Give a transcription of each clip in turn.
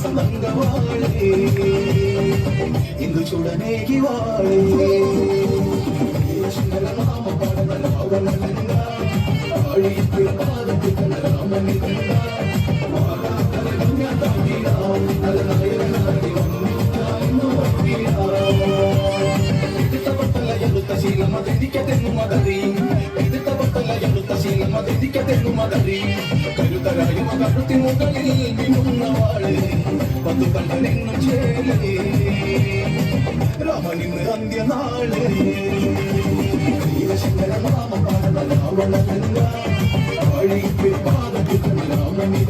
సంగవాళే ఇందు చూడనేకి వాళే శివల నామ పాడగల అవనంగా ఆడితే పాదకి రామనిగా వాడా కలగమ్య తాగిరా అలనాయన నాడి వన్నో వన్నీరా ఇదిత బట్టల ఎలుత శీలమ దెదికెదెను మదరి ఇదిత బట్టల ఎలుత శీలమ దెదికెదెను మదరి കരുതരായും കരുത്തി മുകളിൽ വിമുന്നവാള് പത്തു കണ്ട നിന്നും ചേലേ രാമനിന്ന് അന്ത്യനാള് ശങ്കര നാമ പാട രാവണ ഗംഗ വഴിക്ക് പാദത്തിൽ രാമനി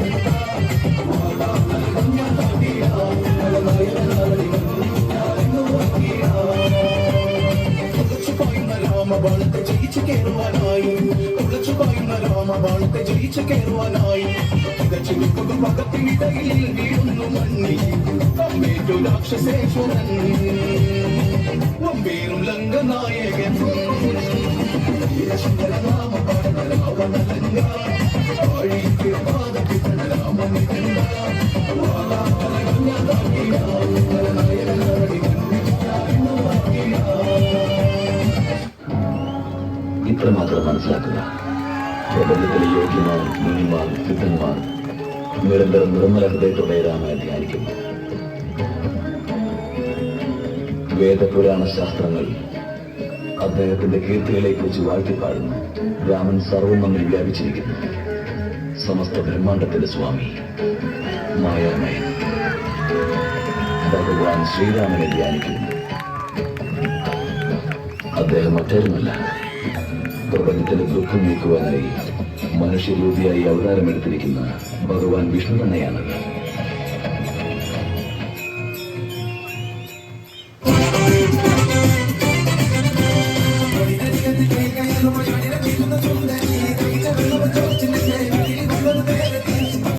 രാമബാണത്തെ ജയിച്ചു കയറുവാനായി തുളച്ചു പായുന്ന രാമബാണത്തെ ജയിച്ചു കയറുവാനായി ഇതച്ചിരിക്കൊടു പകത്തിനിടയിൽ വീഴുന്നു മണ്ണി അമ്മേറ്റു രാക്ഷസേശ്വരൻ വമ്പേറും ലങ്കനായകൻ ശങ്കര നാമ പാട രാവണ ലങ്ക വഴിക്ക് പാദത്തിൽ രാമനി ഇത്രമാത്രം മനസ്സിലാക്കുക. പ്രപഞ്ചത്തിലെ യോഗ്യമാർ, മുനിമാർ, സിദ്ധന്മാർ നിരന്തരം നിർമ്മല ഹൃദയത്തോടെ രാമനെ ധ്യാനിക്കുന്നു. വേദപുരാണ ശാസ്ത്രങ്ങൾ അദ്ദേഹത്തിന്റെ കീർത്തികളെ കുറിച്ച് വാഴ്ത്തിപ്പാടുന്നു. രാമൻ സർവം നമ്മിൽ വ്യാപിച്ചിരിക്കുന്നു. സമസ്ത ബ്രഹ്മാണ്ടത്തിന്റെ സ്വാമി, മായാമയൻ ഭഗവാൻ ശ്രീരാമനെ ധ്യാനിക്കുന്നു. അദ്ദേഹം മറ്റാരുമല്ല, പ്രപഞ്ചത്തിന്റെ ദുഃഖം നീക്കുവാനായി മനുഷ്യരൂപിയായി അവതാരമെടുത്തിരിക്കുന്ന ഭഗവാൻ വിഷ്ണു തന്നെയാണത്.